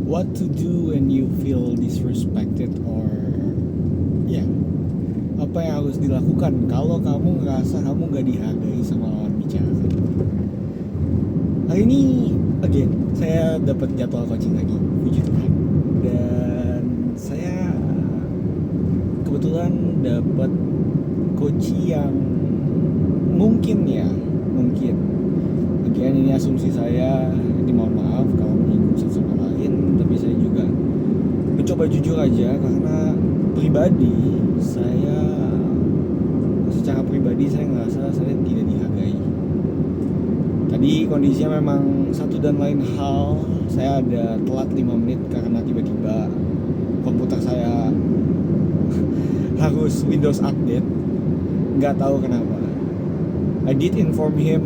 what to do when you feel disrespected, or ya, apa yang harus dilakukan kalau kamu ngerasa kamu gak dihargai sama lawan bicara. Hari ini again saya dapat jadwal coaching lagi, puji Tuhan, dan saya kebetulan dapat coach yang mungkin again ini asumsi saya, ini mohon maaf kalau menyinggung satu sama lain, tapi saya juga mencoba jujur aja karena secara pribadi saya ngerasa saya tidak dihargai. Tadi kondisinya memang satu dan lain hal, saya ada telat 5 menit karena tiba-tiba komputer saya harus Windows update, nggak tahu kenapa. I did inform him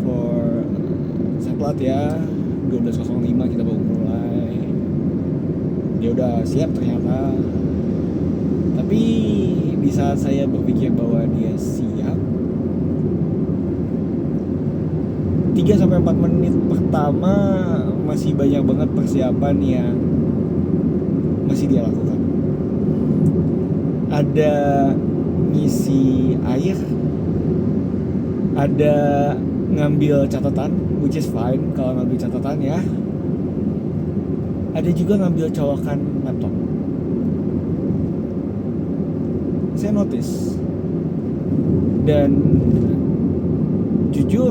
for saya telat ya, 12.05 kita baru mulai. Dia udah siap ternyata. Tapi di saat saya berpikir bahwa dia siap, 3-4 menit pertama masih banyak banget persiapan yang masih dia lakukan. Ada ngisi air, ada ngambil catatan, which is fine kalau ngambil catatan ya. Ada juga ngambil colokan laptop. Saya notice, dan jujur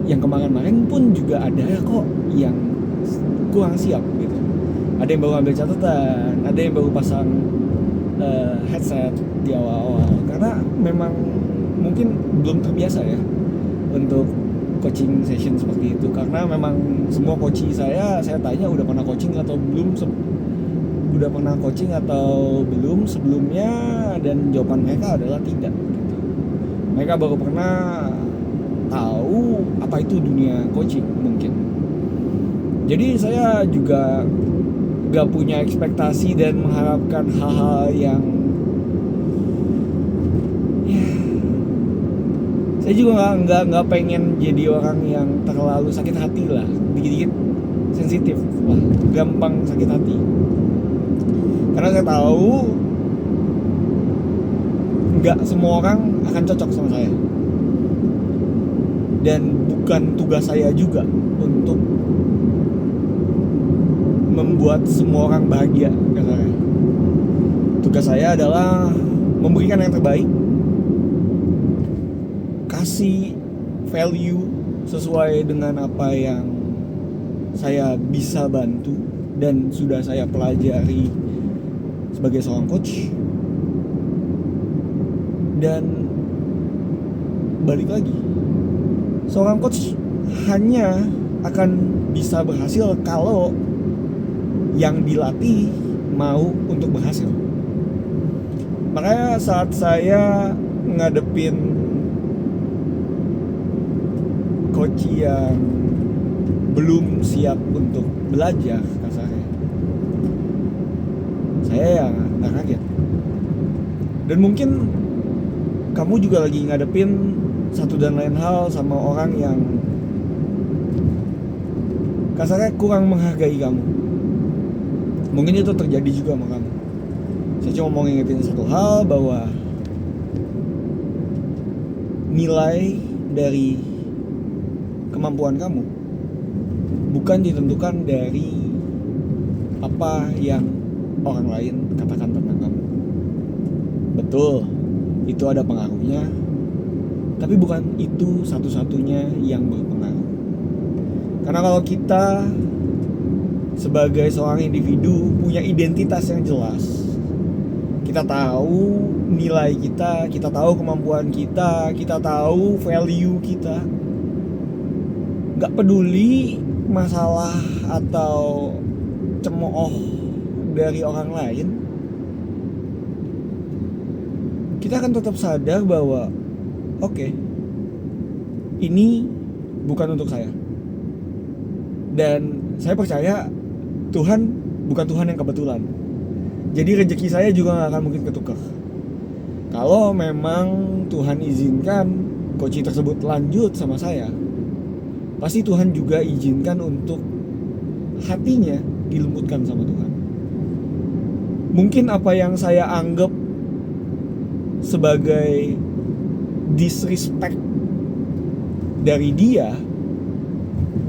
yang kemarin-kemarin pun juga ada kok yang kurang siap gitu. Ada yang baru ambil catatan, ada yang baru pasang headset di awal-awal, karena memang mungkin belum terbiasa ya untuk coaching session seperti itu. Karena memang semua coaching saya tanya udah pernah coaching atau belum sebelumnya, dan jawaban mereka adalah tidak gitu. Mereka baru pernah tahu apa itu dunia coaching mungkin. Jadi saya juga gak punya ekspektasi dan mengharapkan hal-hal yang ya, saya juga nggak pengen jadi orang yang terlalu sakit hati lah, dikit-dikit sensitif lah, gampang sakit hati. Karena saya tahu nggak semua orang akan cocok sama saya, dan bukan tugas saya juga untuk membuat semua orang bahagia. Tugas saya adalah memberikan yang terbaik, kasih value sesuai dengan apa yang saya bisa bantu dan sudah saya pelajari sebagai seorang coach. Dan balik lagi, seorang coach hanya akan bisa berhasil kalau yang dilatih mau untuk berhasil. Makanya saat saya ngadepin coach yang belum siap untuk belajar kasarnya, saya ya nggak kaget. Dan mungkin kamu juga lagi ngadepin satu dan lain hal sama orang yang kasarnya kurang menghargai kamu. Mungkin itu terjadi juga sama kamu. Saya cuma mau ngingetin satu hal, bahwa nilai dari kemampuan kamu bukan ditentukan dari apa yang orang lain katakan tentang kamu. Betul, itu ada pengaruhnya, tapi bukan itu satu-satunya yang berpengaruh. Karena kalau kita sebagai seorang individu punya identitas yang jelas, kita tahu nilai kita, kita tahu kemampuan kita, kita tahu value kita, gak peduli masalah atau cemooh dari orang lain, kita akan tetap sadar bahwa oke, ini bukan untuk saya. Dan saya percaya Tuhan bukan Tuhan yang kebetulan. Jadi rezeki saya juga gak akan mungkin ketukar. Kalau memang Tuhan izinkan coach tersebut lanjut sama saya, pasti Tuhan juga izinkan untuk hatinya dilembutkan sama Tuhan. Mungkin apa yang saya anggap sebagai disrespect dari dia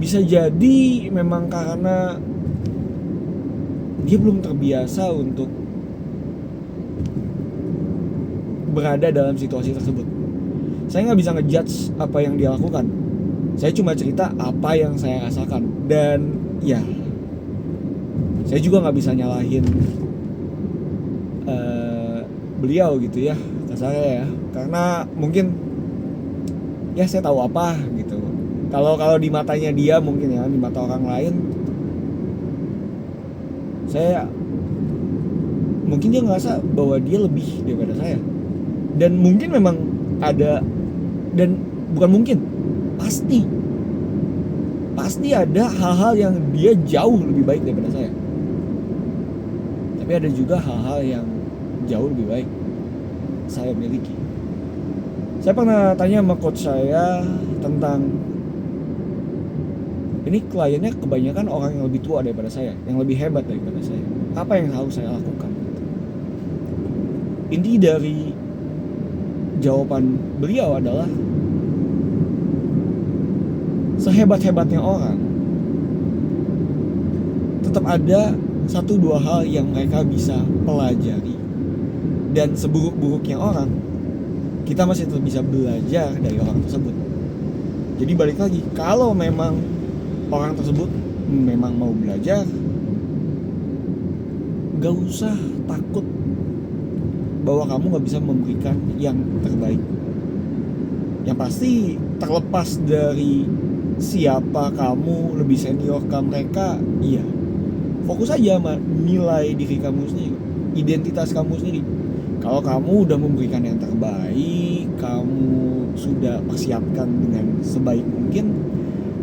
bisa jadi memang karena dia belum terbiasa untuk berada dalam situasi tersebut. Saya nggak bisa ngejudge apa yang dia lakukan. Saya cuma cerita apa yang saya rasakan. Dan ya, saya juga nggak bisa nyalahin beliau gitu ya, kasarnya ya. Karena mungkin ya saya tahu apa gitu. Kalau di matanya dia mungkin ya, di mata orang lain saya mungkin dia ngerasa bahwa dia lebih daripada saya. Dan mungkin memang ada, dan bukan mungkin, pasti ada hal-hal yang dia jauh lebih baik daripada saya. Tapi ada juga hal-hal yang jauh lebih baik saya miliki. Saya pernah tanya sama coach saya tentang, ini kliennya kebanyakan orang yang lebih tua daripada saya, yang lebih hebat daripada saya. Apa yang harus saya lakukan? Inti dari jawaban beliau adalah, sehebat-hebatnya orang, tetap ada 1-2 hal yang mereka bisa pelajari. Dan seburuk-buruknya orang, kita masih tetap bisa belajar dari orang tersebut. Jadi balik lagi, kalau memang orang tersebut memang mau belajar, gak usah takut bahwa kamu gak bisa memberikan yang terbaik. Yang pasti terlepas dari siapa kamu, lebih senior ke mereka, iya, fokus aja sama nilai diri kamu sendiri, identitas kamu sendiri. Kalau kamu udah memberikan yang terbaik, kamu sudah persiapkan dengan sebaik mungkin,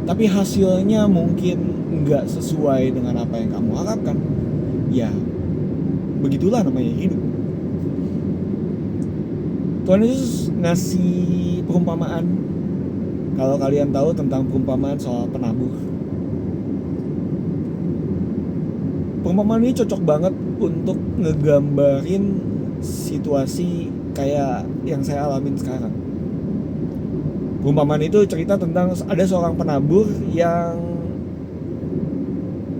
tapi hasilnya mungkin nggak sesuai dengan apa yang kamu harapkan, ya begitulah namanya hidup. Tuhan Yesus ngasih perumpamaan, kalau kalian tahu tentang perumpamaan soal penabur. Perumpamaan ini cocok banget untuk ngegambarin situasi kayak yang saya alamin sekarang. Perumpamaan itu cerita tentang ada seorang penabur yang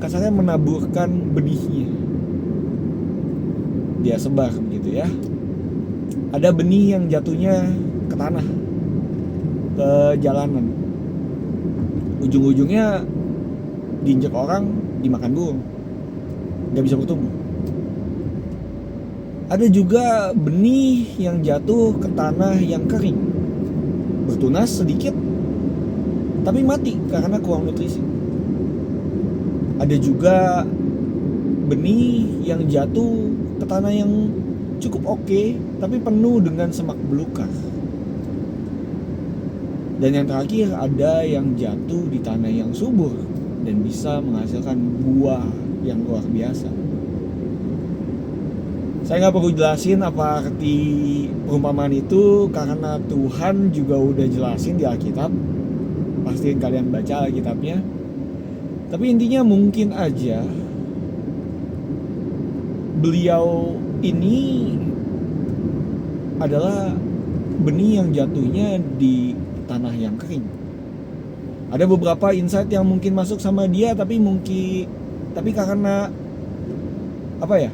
kasarnya menaburkan benihnya. Dia sebar begitu ya. Ada benih yang jatuhnya ke tanah, ke jalanan. Ujung-ujungnya diinjek orang, dimakan burung, gak bisa bertumbuh. Ada juga benih yang jatuh ke tanah yang kering, bertunas sedikit, tapi mati karena kurang nutrisi. Ada juga benih yang jatuh ke tanah yang cukup oke, tapi penuh dengan semak belukar. Dan yang terakhir, ada yang jatuh di tanah yang subur dan bisa menghasilkan buah yang luar biasa. Saya nggak perlu jelasin apa arti perumpamaan itu, karena Tuhan juga udah jelasin di Alkitab. Pastiin kalian baca Alkitabnya. Tapi intinya mungkin aja beliau ini adalah benih yang jatuhnya di tanah yang kering. Ada beberapa insight yang mungkin masuk sama dia, tapi karena apa ya,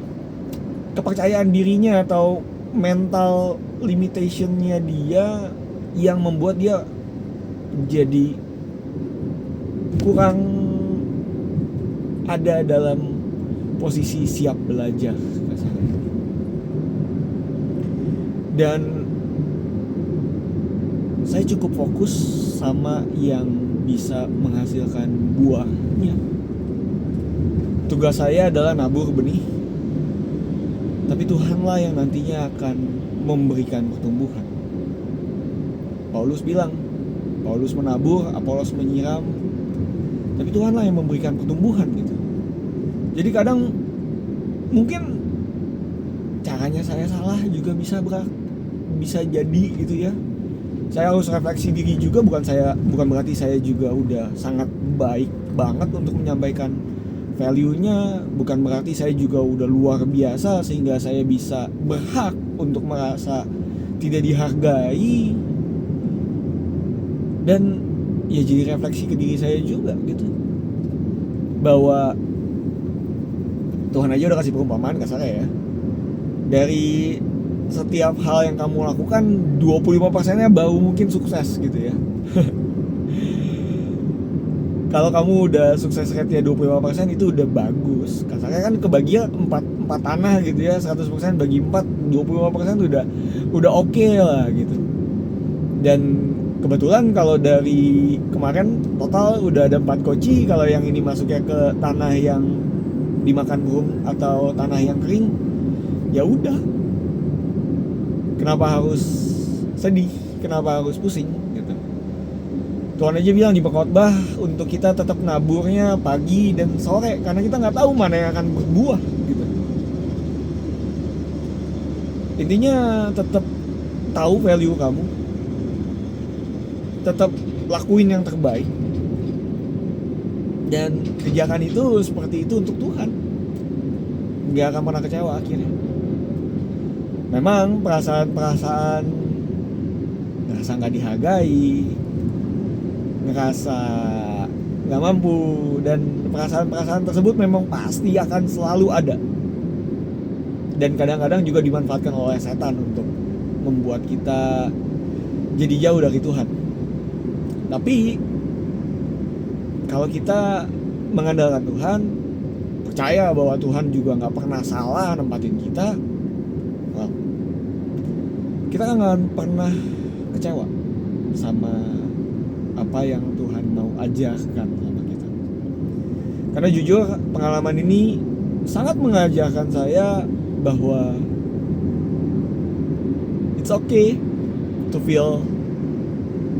kepercayaan dirinya atau mental limitationnya dia yang membuat dia jadi kurang ada dalam posisi siap belajar kasarnya. Dan saya cukup fokus sama yang bisa menghasilkan buahnya. Tugas saya adalah nabur benih, tapi Tuhanlah yang nantinya akan memberikan pertumbuhan. Paulus bilang, Paulus menabur, Apolos menyiram, tapi Tuhanlah yang memberikan pertumbuhan gitu. Jadi kadang mungkin caranya saya salah juga bisa jadi gitu ya. Saya harus refleksi diri juga, bukan berarti saya juga udah sangat baik banget untuk menyampaikan value-nya, bukan berarti saya juga udah luar biasa sehingga saya bisa berhak untuk merasa tidak dihargai. Dan ya jadi refleksi ke diri saya juga gitu, bahwa Tuhan aja udah kasih perumpamaan kasarnya ya, dari setiap hal yang kamu lakukan 25%-nya baru mungkin sukses gitu ya. Kalau kamu udah sukses rate-nya 25% itu udah bagus. Kasarnya kan kebagi 4 tanah gitu ya, 100% bagi 4, 25% udah oke lah gitu. Dan kebetulan kalau dari kemarin total udah ada 4 koci. Kalau yang ini masuknya ke tanah yang dimakan burung atau tanah yang kering, ya udah. Kenapa harus sedih? Kenapa harus pusing gitu? Tuhan aja bilang di pengkhotbah untuk kita tetap naburnya pagi dan sore, karena kita nggak tahu mana yang akan berbuah gitu. Intinya tetap tahu value kamu, tetap lakuin yang terbaik, dan kerjakan itu seperti itu untuk Tuhan. Nggak akan pernah kecewa akhirnya. Memang perasaan ngerasa nggak dihargai, ngerasa nggak mampu, dan perasaan tersebut memang pasti akan selalu ada. Dan kadang-kadang juga dimanfaatkan oleh setan untuk membuat kita jadi jauh dari Tuhan. Tapi kalau kita mengandalkan Tuhan, percaya bahwa Tuhan juga nggak pernah salah nempatin kita, well, kita nggak pernah kecewa sama apa yang Tuhan mau ajarkan sama kita. Karena jujur pengalaman ini sangat mengajarkan saya bahwa it's okay to feel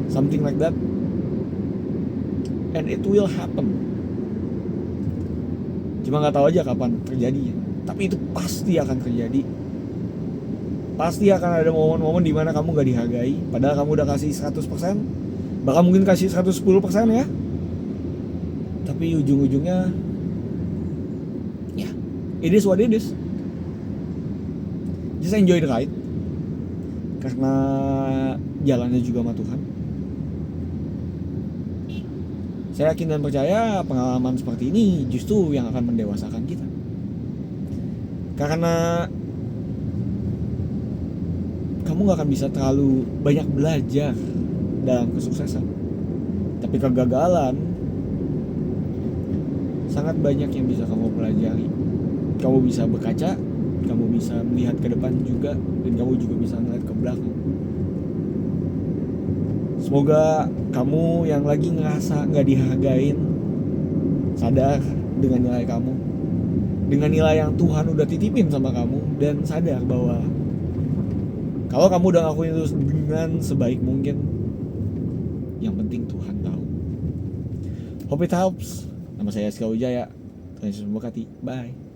something like that, and it will happen. Cuma nggak tahu aja kapan terjadinya, tapi itu pasti akan terjadi. Pasti akan ada momen-momen di mana kamu gak dihargai, padahal kamu udah kasih 100%, bahkan mungkin kasih 110% ya. Tapi ujung-ujungnya, ya, it is what it is. Just enjoy the ride, karena jalannya juga sama Tuhan. Saya yakin dan percaya pengalaman seperti ini justru yang akan mendewasakan kita. Karena kamu gak akan bisa terlalu banyak belajar dalam kesuksesan, tapi kegagalan sangat banyak yang bisa kamu pelajari. Kamu bisa berkaca, kamu bisa melihat ke depan juga, dan kamu juga bisa melihat ke belakang. Semoga kamu yang lagi ngerasa gak dihargain sadar dengan nilai kamu, dengan nilai yang Tuhan udah titipin sama kamu, dan sadar bahwa kalau kamu udah ngakuin itu dengan sebaik mungkin, yang penting Tuhan tahu. Hope it helps. Nama saya Eskal Wijaya. Tuhan Yesus memberkati. Bye.